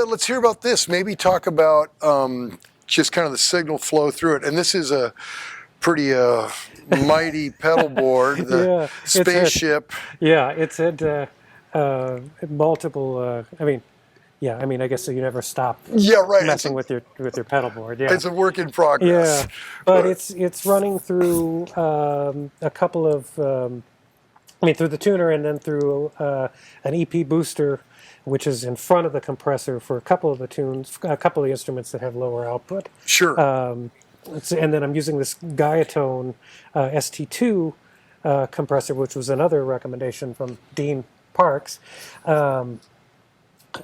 let's hear about this. Maybe talk about just kind of the signal flow through it. And this is a pretty mighty pedal board, the spaceship. It's had multiple. I guess so you never stop. Messing with your pedal board. Yeah, it's a work in progress. Yeah, but it's running through a couple of. Through the tuner and then through an EP booster, which is in front of the compressor for a couple of the tunes, a couple of the instruments that have lower output. Sure. And then I'm using this Guitarist ST2 compressor, which was another recommendation from Dean Parks. What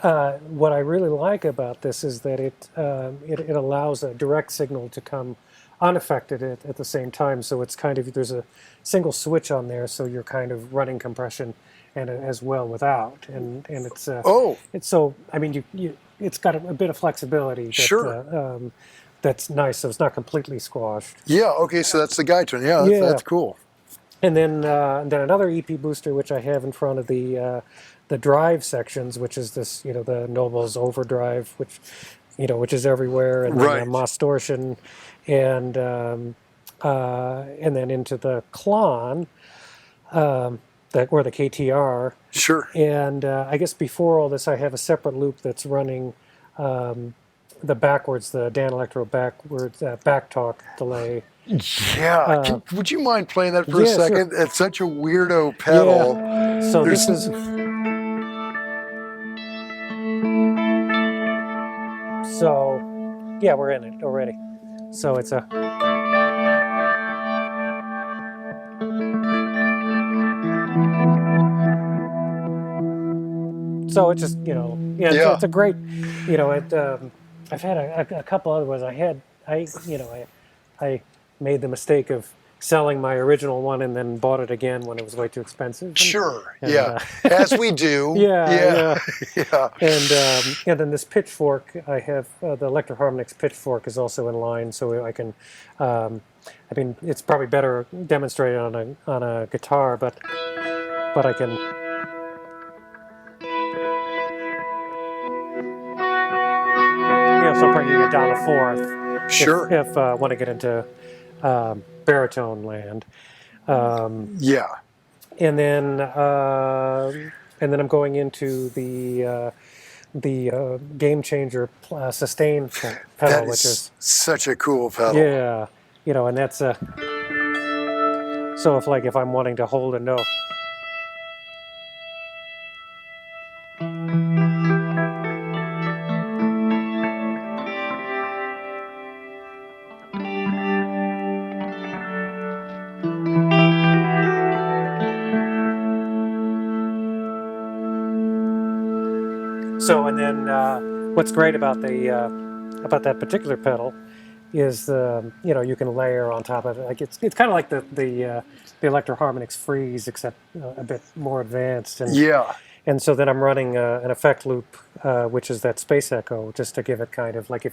I really like about this is that it allows a direct signal to come unaffected at the same time. So it's kind of, there's a single switch on there, so you're kind of running compression and as well without. And it's it's got a bit of flexibility. That, sure. That's nice. So it's not completely squashed. Yeah. Okay. So that's the Guitarist. Yeah. That's cool. And then another EP booster, which I have in front of the drive sections, which is this, the Nobels overdrive, which is everywhere, and then Distortion, and then into the Klon, or the KTR. Sure. And I guess before all this, I have a separate loop that's running the Dan Electro backwards backtalk delay. Yeah. Would you mind playing that for a second? Sure. It's such a weirdo pedal. Yeah. So this is. So, yeah, we're in it already. So it's a. So it just, it's a great, I've had a couple other ones. I made the mistake of selling my original one and then bought it again when it was way too expensive. Sure, as we do. Yeah. And then this pitchfork, I have the Electro Harmonix pitchfork is also in line, so I can. It's probably better demonstrated on a guitar, but I can. So I'm bringing it down a fourth. Sure. If I want to get into baritone land. And then I'm going into the Game Changer sustain pedal, which is such a cool pedal. Yeah, and that's so if I'm wanting to hold a note. So, and then what's great about about that particular pedal is you can layer on top of it. Like it's kind of like the Electro Harmonix Freeze, except a bit more advanced. And so then I'm running an effect loop, which is that space echo, just to give it kind of like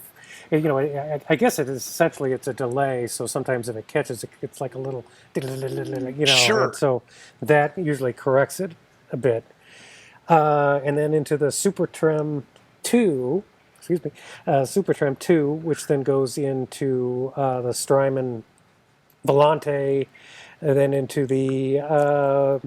I guess it is essentially it's a delay. So sometimes if it catches, it's like a little, Sure. And so that usually corrects it a bit. And then into the Super Trem 2, which then goes into the Strymon Volante, and then into the the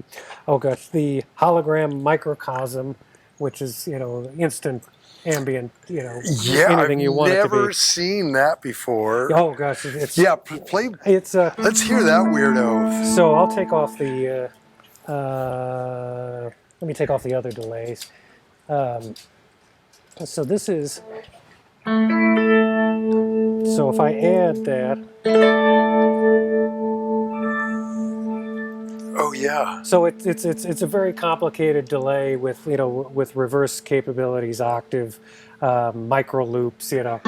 hologram microcosm, which is instant ambient, anything you want it to be. I've never seen that before. Oh gosh, it's play. It's let's hear that weirdo. So I'll take off the. Let me take off the other delays. So this is. So if I add that. Oh yeah. So it's a very complicated delay with with reverse capabilities, octave, micro loops, So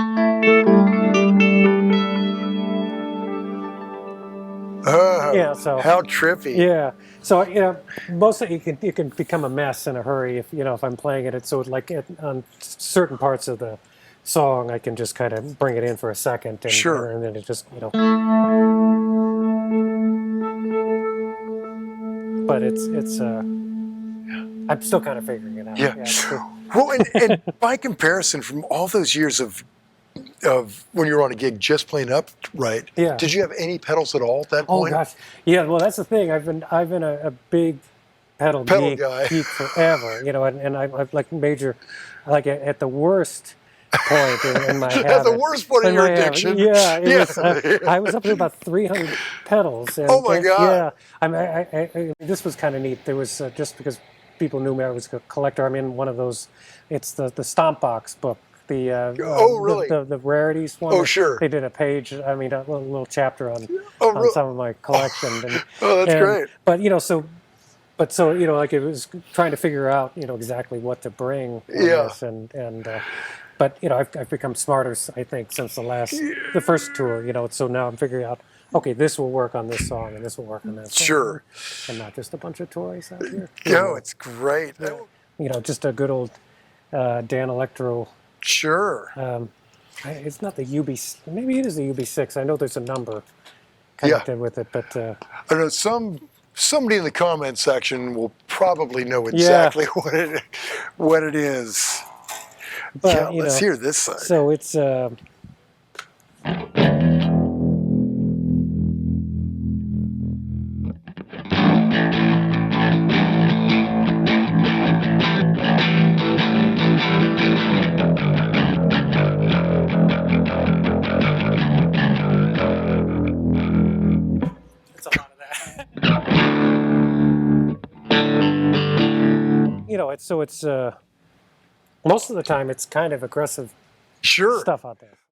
how trippy. Yeah. So mostly it can become a mess in a hurry if I'm playing it. So like on certain parts of the song, I can just kind of bring it in for a second, and, sure, and then it just But it's I'm still kind of figuring it out. Yeah. Well, and by comparison, from all those years of when you were on a gig just playing upright, Yeah. did you have any pedals at all at that Oh point? gosh, yeah. Well, that's the thing. I've been a big pedal geek guy. forever. And I've like major, like at the worst point in my habit. At the worst point in your addiction. Yeah, I was up to about 300 pedals. And, Oh my God. Yeah, this was kind of neat. There was just because people knew me, I was a collector. I'm in one of those. It's the Stomp Box book. Oh, really? The rarities one. Oh, sure. They did a page. I mean, a little chapter on really? some of my collection. Oh, that's great. But like it was trying to figure out exactly what to bring. Yeah. But I've become smarter, I think, since the first tour. So now I'm figuring out, okay, this will work on this song and this will work on that song. Sure. And not just a bunch of toys out here. No, it's great. Just a good old Dan Electro. Sure. It's not the UB. Maybe it is the UB6. I know there's a number connected with it, but I don't know. Somebody in the comment section will probably know exactly what it is. But, let's hear this side. So it's. It's a lot of that. It's most of the time it's kind of aggressive Sure. stuff out there.